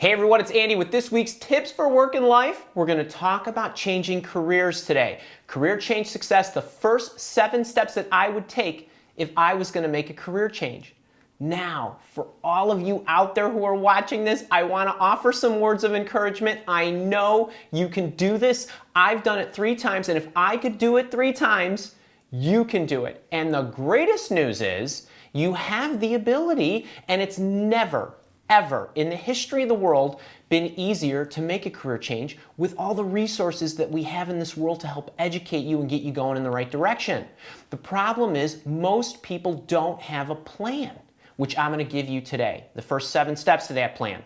Hey everyone, it's Andy with this week's Tips for Work and Life. We're going to talk about changing careers today. Career change success, the first 7 steps that I would take if I was going to make a career change. Now, for all of you out there who are watching this, I want to offer some words of encouragement. I know you can do this. I've done it 3 times, and if I could do it 3 times, you can do it. And the greatest news is you have the ability, and it's never ever in the history of the world been easier to make a career change with all the resources that we have in this world to help educate you and get you going in the right direction. The problem is most people don't have a plan, which I'm going to give you today, the first 7 steps to that plan.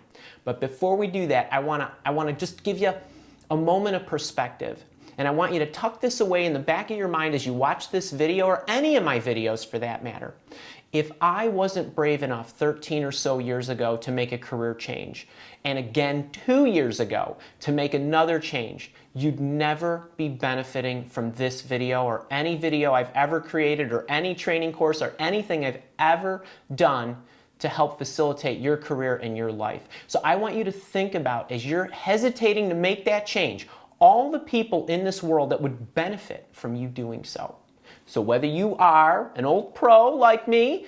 But before we do that, I want to just give you a moment of perspective. And I want you to tuck this away in the back of your mind as you watch this video, or any of my videos for that matter. If I wasn't brave enough 13 or so years ago to make a career change, and again 2 years ago to make another change, you'd never be benefiting from this video or any video I've ever created or any training course or anything I've ever done to help facilitate your career and your life. So I want you to think about, as you're hesitating to make that change, all the people in this world that would benefit from you doing so. So whether you are an old pro like me,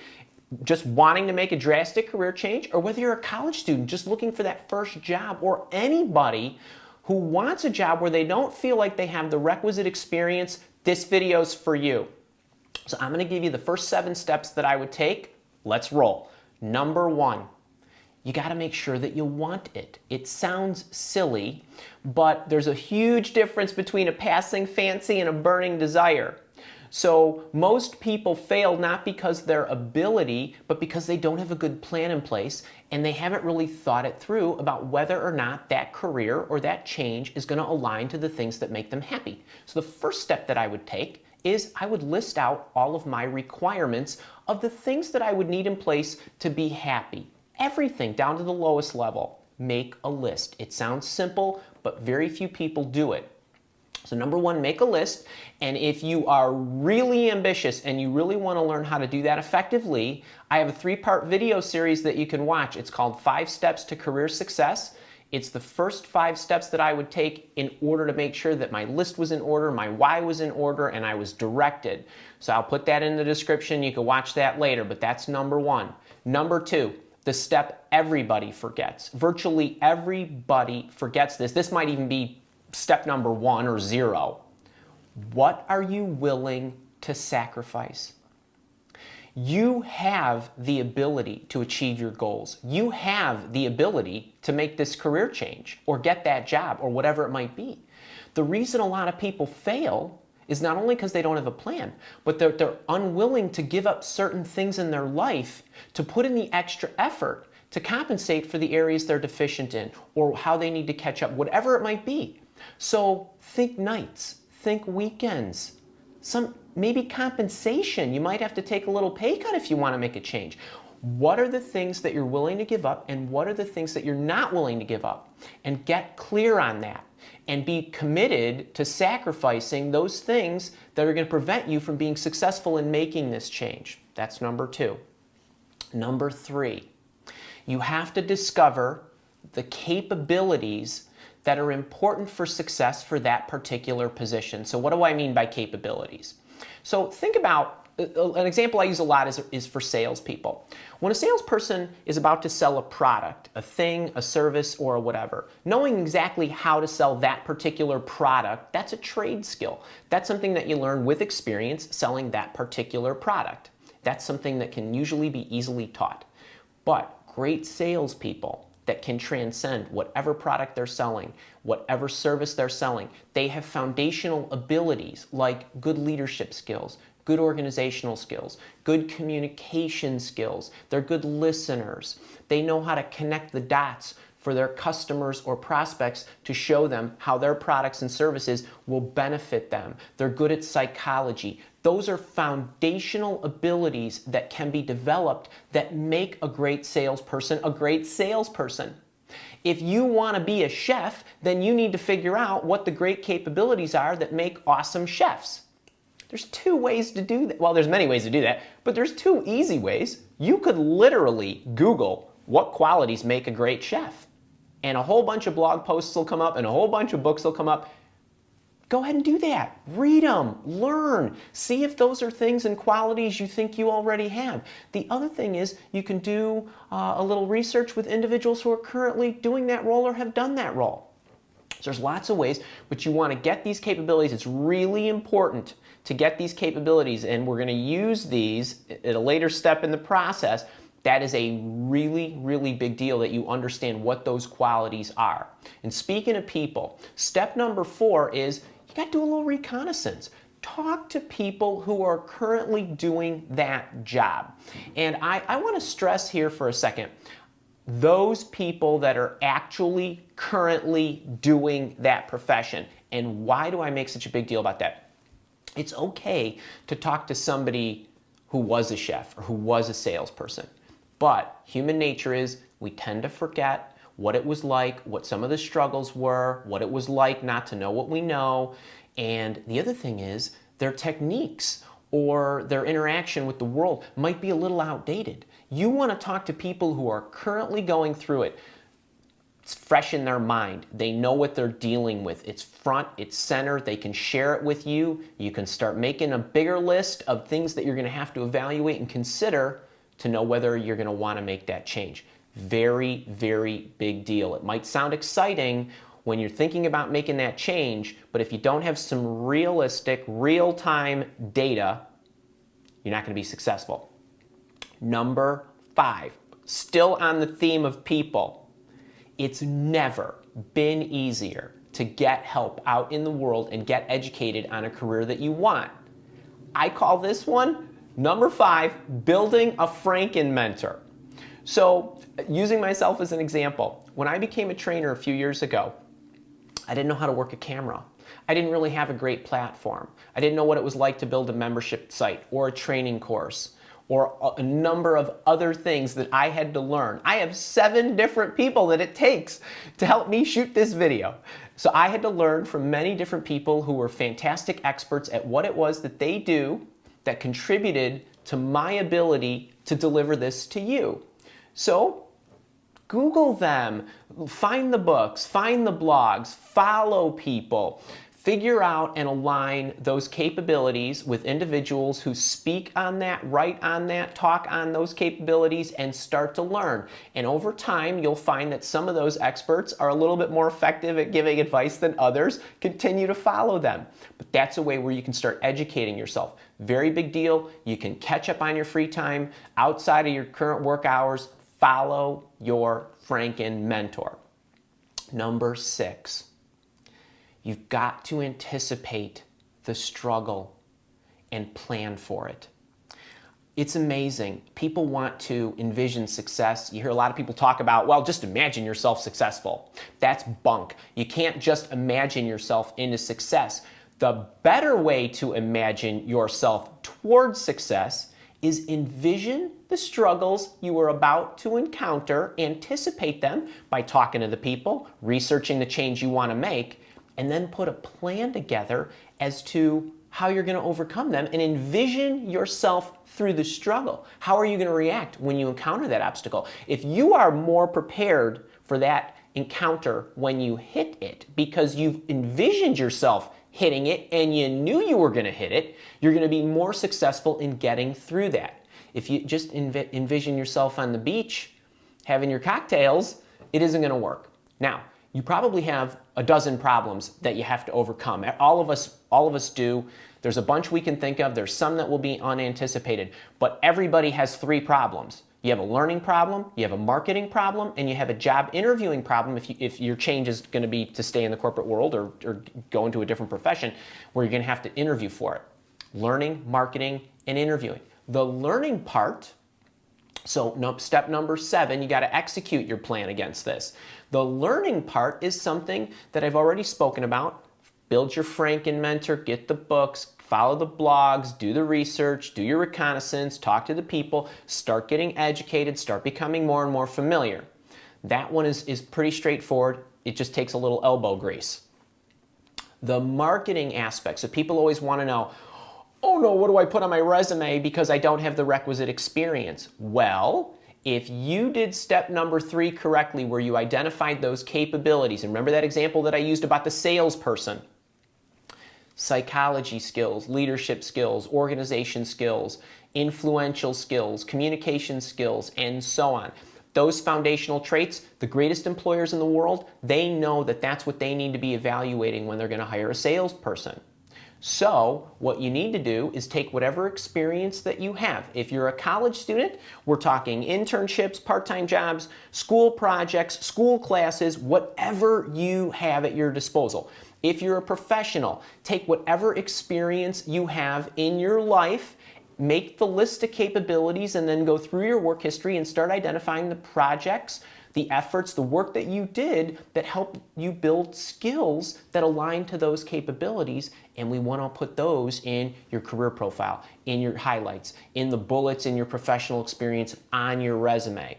just wanting to make a drastic career change, or whether you're a college student just looking for that first job, or anybody who wants a job where they don't feel like they have the requisite experience, this video's for you. So I'm going to give you the first 7 steps that I would take. Let's roll. Number 1. You got to make sure that you want it. It sounds silly, but there's a huge difference between a passing fancy and a burning desire. So most people fail not because their ability, but because they don't have a good plan in place and they haven't really thought it through about whether or not that career or that change is going to align to the things that make them happy. So the first step that I would take is I would list out all of my requirements of the things that I would need in place to be happy. Everything down to the lowest level. Make a list. It sounds simple, but very few people do it. So number 1, make a list, and if you are really ambitious and you really want to learn how to do that effectively, I have a 3-part video series that you can watch. It's called 5 Steps to Career Success. It's the first 5 steps that I would take in order to make sure that my list was in order, my why was in order, and I was directed. So I'll put that in the description. You can watch that later, but that's number 1. Number 2. The step everybody forgets. Virtually everybody forgets this. This might even be step number 1 or 0. What are you willing to sacrifice? You have the ability to achieve your goals. You have the ability to make this career change or get that job or whatever it might be. The reason a lot of people fail is not only because they don't have a plan, but they're unwilling to give up certain things in their life to put in the extra effort to compensate for the areas they're deficient in or how they need to catch up, whatever it might be. So think nights, think weekends, maybe compensation. You might have to take a little pay cut if you want to make a change. What are the things that you're willing to give up, and what are the things that you're not willing to give up? And get clear on that and be committed to sacrificing those things that are going to prevent you from being successful in making this change. That's number 2. Number 3, you have to discover the capabilities that are important for success for that particular position. So what do I mean by capabilities? So think about, an example I use a lot is for salespeople. When a salesperson is about to sell a product, a thing, a service, or whatever, knowing exactly how to sell that particular product, that's a trade skill. That's something that you learn with experience selling that particular product. That's something that can usually be easily taught. But great salespeople that can transcend whatever product they're selling, whatever service they're selling, they have foundational abilities like good leadership skills, good organizational skills, good communication skills. They're good listeners. They know how to connect the dots for their customers or prospects to show them how their products and services will benefit them. They're good at psychology. Those are foundational abilities that can be developed that make a great salesperson a great salesperson. If you want to be a chef, then you need to figure out what the great capabilities are that make awesome chefs. There's 2 ways to do that. Well, there's many ways to do that, but there's 2 easy ways. You could literally Google what qualities make a great chef. and a whole bunch of blog posts will come up and a whole bunch of books will come up. Go ahead and do that. Read them, learn, see if those are things and qualities you think you already have. The other thing is you can do a little research with individuals who are currently doing that role or have done that role. So there's lots of ways, but you want to get these capabilities. It's really important to get these capabilities, and we're going to use these at a later step in the process. That is a really, really big deal that you understand what those qualities are. And speaking of people, step number 4 is you got to do a little reconnaissance. Talk to people who are currently doing that job. And I want to stress here for a second, those people that are actually currently doing that profession. And why do I make such a big deal about that? It's okay to talk to somebody who was a chef or who was a salesperson. But human nature is we tend to forget what it was like, what some of the struggles were, what it was like not to know what we know. And the other thing is their techniques or their interaction with the world might be a little outdated. You want to talk to people who are currently going through it. It's fresh in their mind. They know what they're dealing with. It's front, it's center. They can share it with you. You can start making a bigger list of things that you're going to have to evaluate and consider to know whether you're going to want to make that change. Very, very big deal. It might sound exciting when you're thinking about making that change, but if you don't have some realistic, real-time data, you're not going to be successful. Number 5, still on the theme of people, it's never been easier to get help out in the world and get educated on a career that you want. I call this one, number 5, building a Franken mentor. So, using myself as an example, when I became a trainer a few years ago, I didn't know how to work a camera. I didn't really have a great platform. I didn't know what it was like to build a membership site or a training course or a number of other things that I had to learn. I have 7 different people that it takes to help me shoot this video. So I had to learn from many different people who were fantastic experts at what it was that they do that contributed to my ability to deliver this to you. So Google them, find the books, find the blogs, follow people, figure out and align those capabilities with individuals who speak on that, write on that, talk on those capabilities, and start to learn. And over time, you'll find that some of those experts are a little bit more effective at giving advice than others. Continue to follow them. But that's a way where you can start educating yourself. Very big deal. You can catch up on your free time outside of your current work hours. Follow your Franken mentor. Number 6, you've got to anticipate the struggle and plan for it. It's amazing. People want to envision success. You hear a lot of people talk about, well, just imagine yourself successful. That's bunk. You can't just imagine yourself into success. The better way to imagine yourself towards success is envision the struggles you are about to encounter, anticipate them by talking to the people, researching the change you want to make, and then put a plan together as to how you're going to overcome them and envision yourself through the struggle. How are you going to react when you encounter that obstacle? If you are more prepared for that encounter when you hit it because you've envisioned yourself hitting it and you knew you were going to hit it, you're going to be more successful in getting through that. If you just envision yourself on the beach having your cocktails, it isn't going to work. Now, you probably have a dozen problems that you have to overcome. All of us do. There's a bunch we can think of. There's some that will be unanticipated. But everybody has 3 problems. You have a learning problem, you have a marketing problem, and you have a job interviewing problem if your change is going to be to stay in the corporate world or go into a different profession where you're going to have to interview for it. Learning, marketing, and interviewing. The learning part, so step number 7, you got to execute your plan against this. The learning part is something that I've already spoken about. Build your Franken mentor, get the books, follow the blogs, do the research, do your reconnaissance, talk to the people, start getting educated, start becoming more and more familiar. That one is pretty straightforward. It just takes a little elbow grease. The marketing aspect, so people always want to know, oh no, what do I put on my resume because I don't have the requisite experience? Well, If you did step number 3 correctly, where you identified those capabilities, and remember that example that I used about the salesperson, psychology skills, leadership skills, organization skills, influential skills, communication skills, and so on. Those foundational traits, the greatest employers in the world, they know that that's what they need to be evaluating when they're going to hire a salesperson. So what you need to do is take whatever experience that you have. If you're a college student, we're talking internships, part-time jobs, school projects, school classes, whatever you have at your disposal. If you're a professional, take whatever experience you have in your life, make the list of capabilities, and then go through your work history and start identifying the projects, the efforts, the work that you did that helped you build skills that align to those capabilities. And we want to put those in your career profile, in your highlights, in the bullets in your professional experience, on your resume.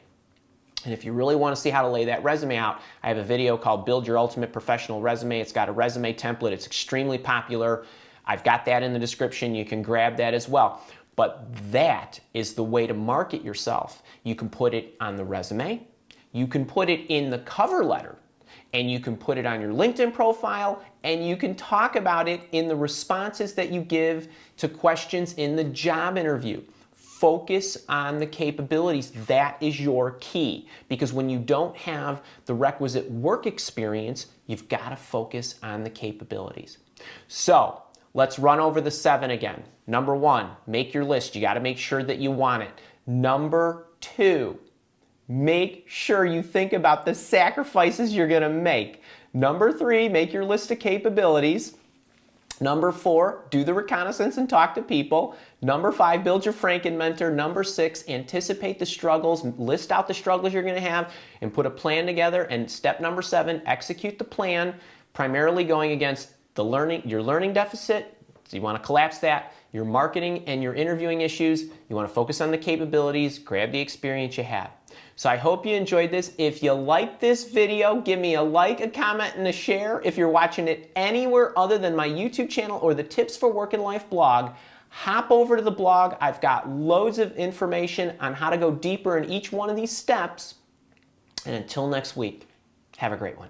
And if you really want to see how to lay that resume out, I have a video called Build Your Ultimate Professional Resume. It's got a resume template. It's extremely popular. I've got that in the description. You can grab that as well. But that is the way to market yourself. You can put it on the resume. You can put it in the cover letter. And you can put it on your LinkedIn profile. And you can talk about it in the responses that you give to questions in the job interview. Focus on the capabilities. That is your key. Because when you don't have the requisite work experience, you've got to focus on the capabilities. So let's run over the 7 again. Number 1, make your list. You got to make sure that you want it. Number 2, make sure you think about the sacrifices you're going to make. Number 3, make your list of capabilities. Number 4, do the reconnaissance and talk to people. Number 5, build your Franken mentor. Number 6, anticipate the struggles, list out the struggles you're going to have, and put a plan together. And step number 7, execute the plan, primarily going against your learning deficit. So you want to collapse that. Your marketing and your interviewing issues. You want to focus on the capabilities, grab the experience you have. So I hope you enjoyed this. If you like this video, give me a like, a comment, and a share. If you're watching it anywhere other than my YouTube channel or the Tips for Work and Life blog, hop over to the blog. I've got loads of information on how to go deeper in each one of these steps. And until next week, have a great one.